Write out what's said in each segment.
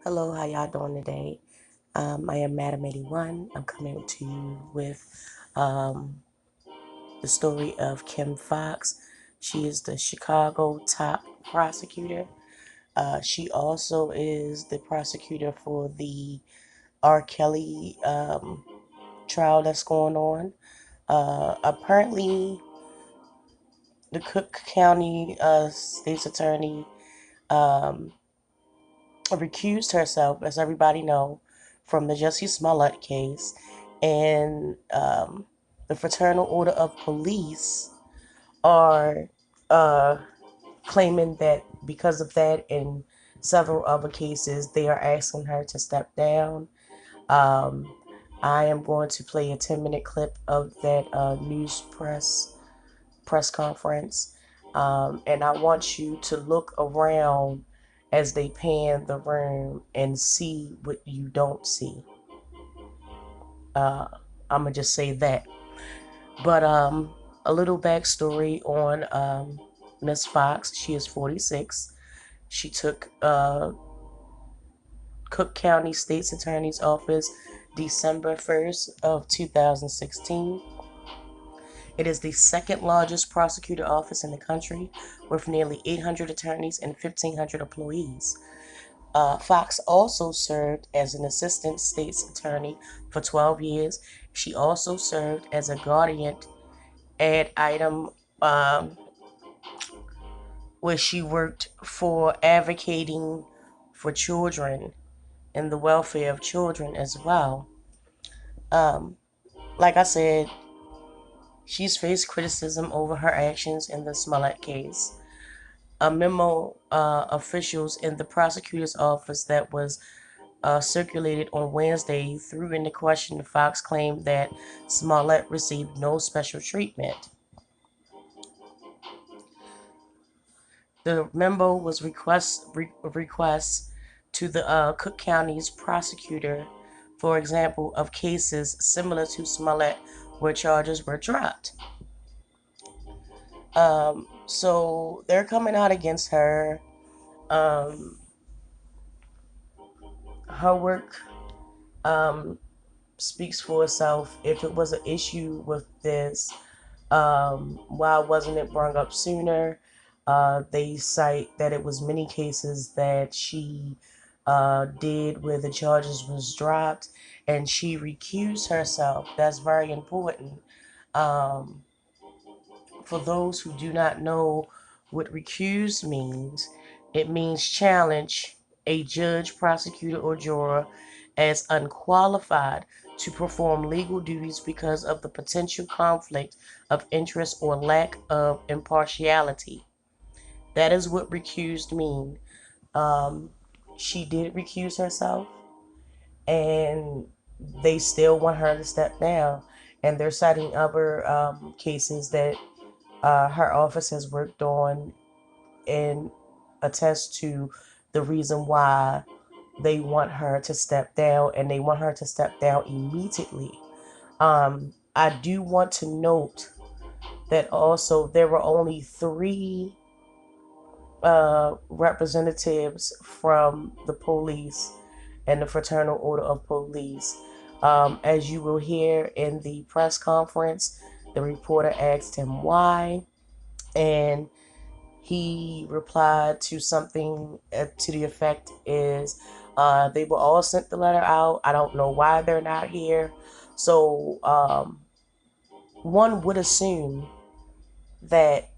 Hello, how y'all doing today? I am Madam 81. I'm coming to you with the story of Kim Fox. She is the Chicago top prosecutor. She also is the prosecutor for the R. Kelly trial that's going on. Apparently, the Cook County state's attorney um, recused herself, as everybody know, from the Jussie Smollett case, and the Fraternal Order of Police are uh, claiming that because of that and several other cases, they are asking her to step down. Um, I am going to play a 10-minute clip of that news press conference. And I want you to look around as they pan the room and see what you don't see. Uh, I'm gonna just say that. But a little backstory on Miss Fox. She is 46. She took Cook County State's Attorney's Office December 1st of 2016. It is the second largest prosecutor office in the country, with nearly 800 attorneys and 1,500 employees. Fox also served as an assistant state's attorney for 12 years. She also served as a guardian ad item, um, where she worked for advocating for children and the welfare of children as well. Um, like I said, she's faced criticism over her actions in the Smollett case. A memo officials in the prosecutor's office that was circulated on Wednesday threw into question Fox claimed that Smollett received no special treatment. The memo was requests to the Cook County's prosecutor, for example, of cases similar to Smollett where charges were dropped. So they're coming out against her. Um, her work um, speaks for itself. If it was an issue with this, why wasn't it brought up sooner? They cite that it was many cases that she did where the charges was dropped and she recused herself. That's very important. Um, for those who do not know what recuse means, it means challenge a judge, prosecutor, or juror as unqualified to perform legal duties because of the potential conflict of interest or lack of impartiality. That is what recused mean. Um, she did recuse herself, and they still want her to step down. And they're citing other cases that her office has worked on and attest to the reason why they want her to step down, and they want her to step down immediately. I do want to note that also there were only three representatives from the police and the Fraternal Order of Police. As you will hear in the press conference, the reporter asked him why, and he replied to something to the effect is they were all sent the letter out. I don't know why they're not here. So one would assume that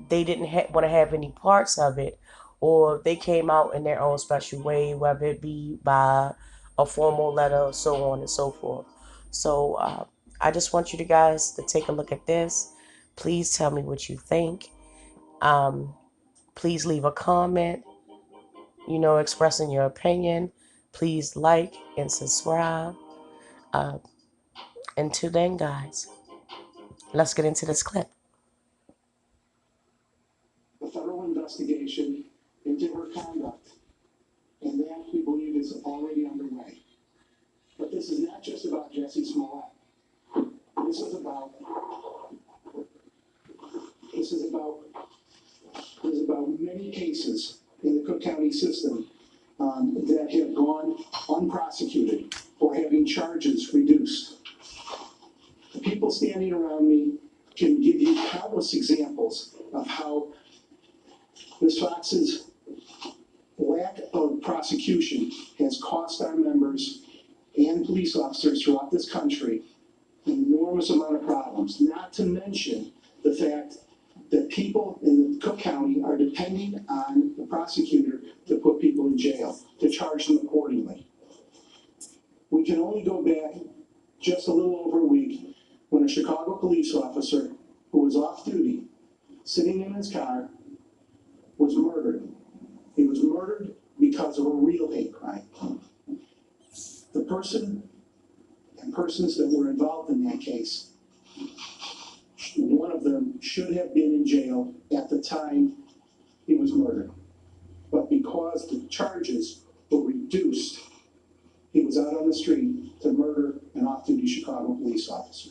they didn't want to have any parts of it, or they came out in their own special way, whether it be by a formal letter, so on and so forth. So I just want you guys to take a look at this. Please tell me what you think. Um, Please leave a comment, expressing your opinion. Please like and subscribe. Uh, Until then, guys, let's get into this clip. A federal investigation into her conduct, and that we believe is already underway. But this is not just about Jussie Smollett. This is about this is about there's about many cases in the Cook County system that have gone unprosecuted or having charges reduced. The people standing around me can give you countless examples of how Ms. Fox's lack of prosecution has cost our members and police officers throughout this country an enormous amount of problems, not to mention the fact that people in Cook County are depending on the prosecutor to put people in jail, to charge them accordingly. We can only go back just a little over a week when a Chicago police officer who was off duty, sitting in his car, was murdered. He was murdered because of a real hate crime. The person and persons that were involved in that case, one of them should have been in jail at the time he was murdered. But because the charges were reduced, he was out on the street to murder an off-duty Chicago police officer.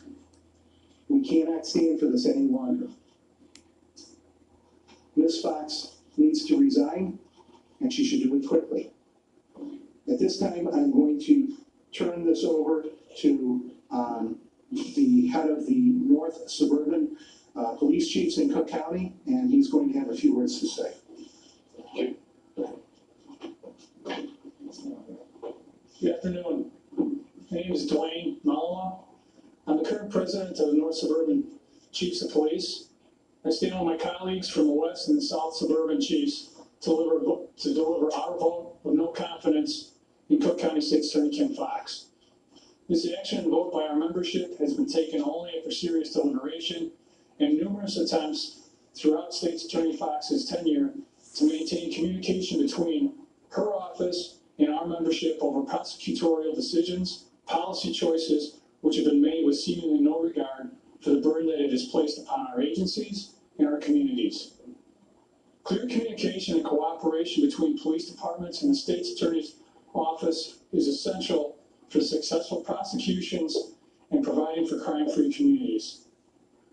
We cannot stand for this any longer. Ms. Fox needs to resign, and she should do it quickly. At this time, I'm going to turn this over to the head of the North Suburban Police Chiefs in Cook County, and he's going to have a few words to say. Good afternoon. My name is Dwayne Malala. I'm the current president of the North Suburban Chiefs of Police. I stand with my colleagues from the West and the South Suburban Chiefs to deliver our vote of no confidence in Cook County State's Attorney Kim Fox. This action and vote by our membership has been taken only after serious deliberation and numerous attempts throughout State's Attorney Fox's tenure to maintain communication between her office and our membership over prosecutorial decisions, policy choices, which have been made with seemingly no regard for the burden that it has placed upon our agencies and our communities. Clear communication and cooperation between police departments and the State's Attorney's Office is essential for successful prosecutions and providing for crime-free communities.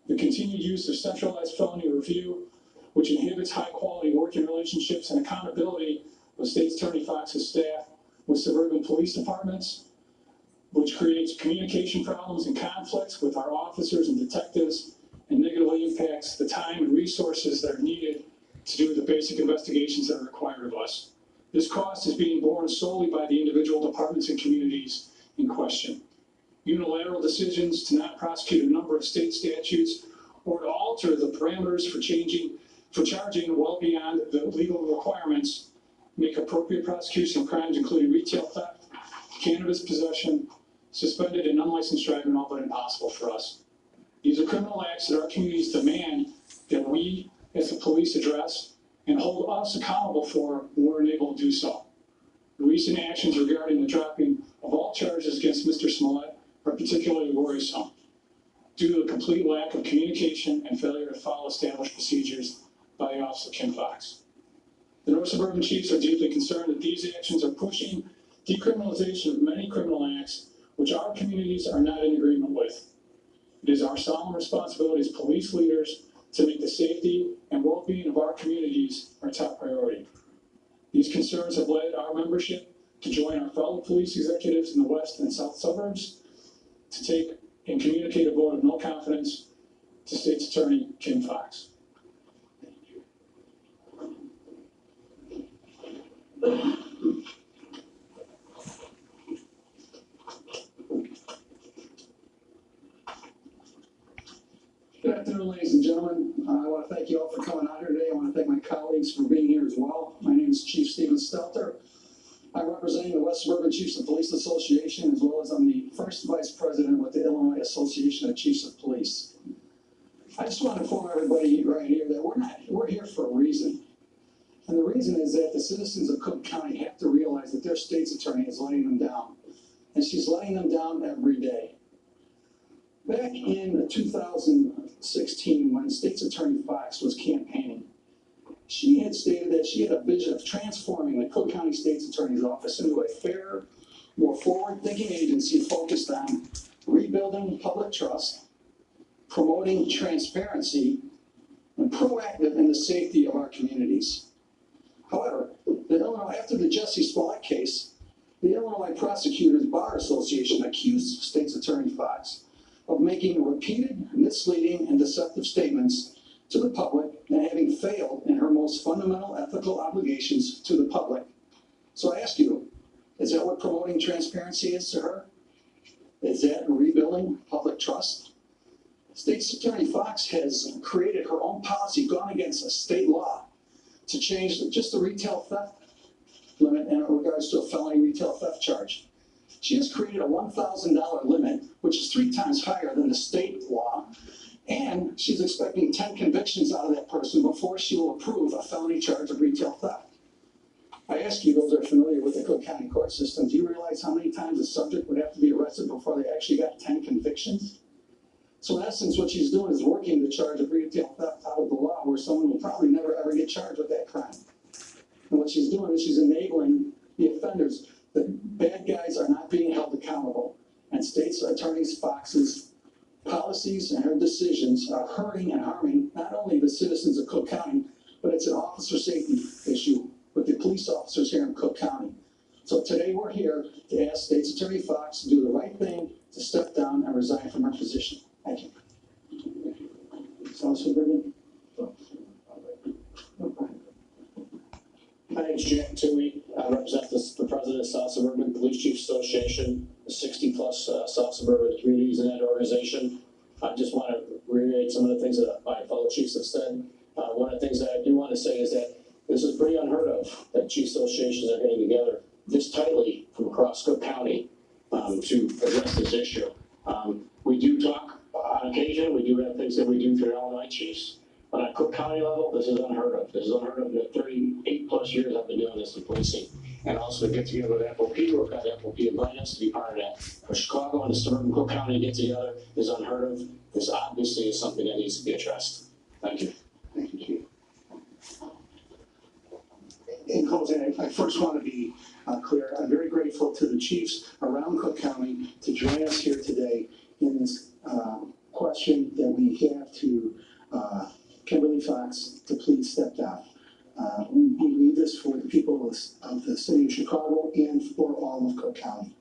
The continued use of centralized felony review, which inhibits high-quality working relationships and accountability of State's Attorney Fox's staff with suburban police departments, which creates communication problems and conflicts with our officers and detectives, and negatively impacts the time and resources that are needed to do the basic investigations that are required of us. This cost is being borne solely by the individual departments and communities in question. Unilateral decisions to not prosecute a number of state statutes or to alter the parameters for charging well beyond the legal requirements make appropriate prosecution of crimes including retail theft, cannabis possession, suspended and unlicensed driving all but impossible for us. These are criminal acts that our communities demand that we as the police address and hold us accountable for when we're unable to do so. The recent actions regarding the dropping of all charges against Mr. Smollett are particularly worrisome due to the complete lack of communication and failure to follow established procedures by the Office of Kim Fox. The North Suburban Chiefs are deeply concerned that these actions are pushing decriminalization of many criminal acts which our communities are not in agreement with. It is our solemn responsibility as police leaders to make the safety and well-being of our communities our top priority. These concerns have led our membership to join our fellow police executives in the West and South Suburbs to take and communicate a vote of no confidence to State's Attorney Kim Fox. Good afternoon, ladies and gentlemen. I want to thank you all for coming out here today. I want to thank my colleagues for being here as well. My name is Chief Stephen Stelter. I'm representing the West Suburban Chiefs of Police Association, as well as I'm the first vice president with the Illinois Association of Chiefs of Police. I just want to inform everybody right here that we're here for a reason. And the reason is that the citizens of Cook County have to realize that their state's attorney is letting them down. And she's letting them down every day. Back in 2016, when State's Attorney Fox was campaigning, she had stated that she had a vision of transforming the Cook County State's Attorney's Office into a fairer, more forward-thinking agency focused on rebuilding public trust, promoting transparency, and proactive in the safety of our communities. However, After the Jesse Smollett case, the Illinois Prosecutors Bar Association accused State's Attorney Fox of making repeated, misleading, and deceptive statements to the public and having failed in her most fundamental ethical obligations to the public. So I ask you, is that what promoting transparency is to her? Is that rebuilding public trust? State's Attorney Fox has created her own policy, gone against a state law to change just the retail theft limit in regards to a felony retail theft charge. She has created a $1,000 limit, which is 3 times higher than the state law, and she's expecting 10 convictions out of that person before she will approve a felony charge of retail theft. I ask you, those that are familiar with the Cook County court system, do you realize how many times a subject would have to be arrested before they actually got 10 convictions? So in essence, what she's doing is working the charge of retail theft out of the law, where someone will probably never ever get charged with that crime. And what she's doing is she's enabling the offenders. The bad guys are not being held accountable. And State's Attorney Fox's policies and her decisions are hurting and harming not only the citizens of Cook County, but it's an officer safety issue with the police officers here in Cook County. So today we're here to ask State's Attorney Fox to do the right thing, to step down and resign from her position. Thank you. Sounds familiar? My name's Jack Toohey. I represent the president of South Suburban Police Chiefs Association, the 60-plus South Suburban communities in that organization. I just want to reiterate some of the things that my fellow chiefs have said. One of the things that I do want to say is that this is pretty unheard of, that chief associations are getting together this tightly from across Cook County to address this issue. We do talk on occasion. We do have things that we do through Illinois chiefs. But on Cook County level, this is unheard of. This is unheard of in the 38 plus years I've been doing this in policing. And also to get together with FOP, work on FOP invited us to be part of that. For Chicago and the suburban Cook County to get together is unheard of. This obviously is something that needs to be addressed. Thank you. Thank you, Chief. In closing, I first want to be clear. I'm very grateful to the chiefs around Cook County to join us here today in this question that we have to Kimberly Fox to please step down. We need this for the people of the city of Chicago and for all of Cook County.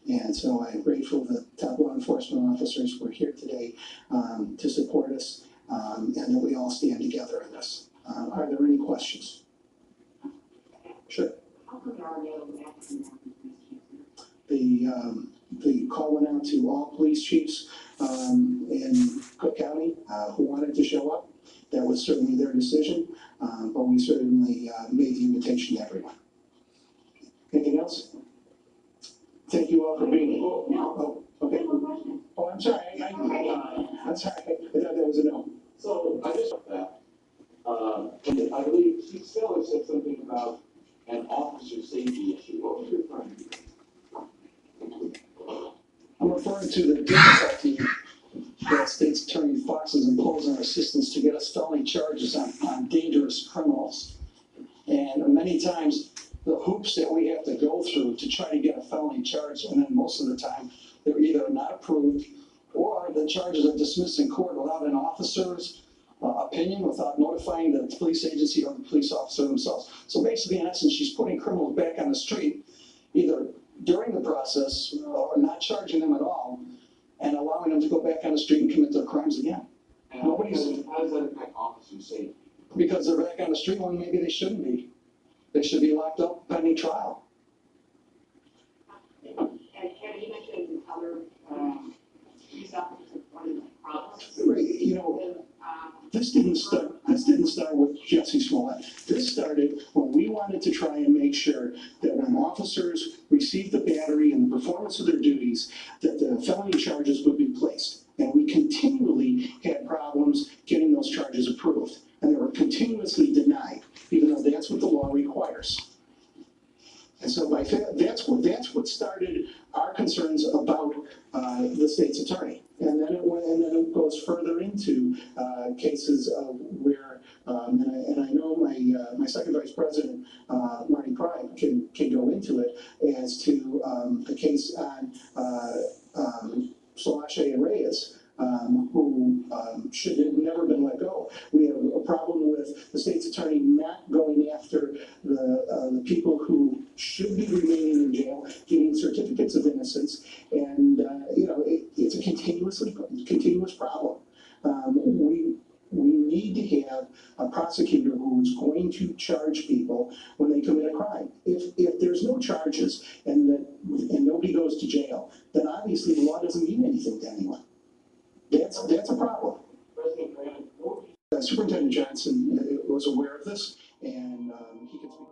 And so I'm grateful that top law enforcement officers were here today to support us and that we all stand together in this. Are there any questions? Sure. The call went out to all police chiefs in Cook County who wanted to show up. That was certainly their decision, but we certainly made the invitation to everyone. Anything else? Thank you all for being here. No. Oh, okay. Oh, I'm sorry. I'm sorry. I thought that was a no. So I just that. And I believe Chief Steller said something about an officer safety issue. What was you referring to? I'm referring to the difficulty that State's Attorney Fox is imposing on assistants to get us felony charges on dangerous criminals. And many times, the hoops that we have to go through to try to get a felony charge, and then most of the time, they're either not approved or the charges are dismissed in court without an officer's opinion, without notifying the police agency or the police officer themselves. So basically, in essence, she's putting criminals back on the street, either during the process or not charging them at all, and allowing them to go back on the street and commit their crimes again. And how does that affect officer safety? Because they're back on the street when maybe they shouldn't be. They should be locked up pending trial. And Kevin, you mentioned other police officers reported problems. You know, this didn't start with Jesse Smollett. This started when we wanted to try and make sure that when officers received the battery and the performance of their duties, that the felony charges would be placed. And we continually had problems getting those charges approved. And they were continuously denied, even though that's what the law requires. And so that's what started our concerns about the state's attorney. And then it goes further into cases of where, and I know my second vice president, Marty Prime, can go into it as to the case on Solange and Reyes, who should have never been let go. We have a problem with the state's attorney not going after the people who should be remaining in jail, getting certificates of innocence, and, it's a continuous problem. We need to have a prosecutor who's going to charge people when they commit a crime. If there's no charges and nobody goes to jail, then obviously the law doesn't mean anything to anyone. That's a problem. President Grant, what would you Superintendent Johnson was aware of this, and he can speak.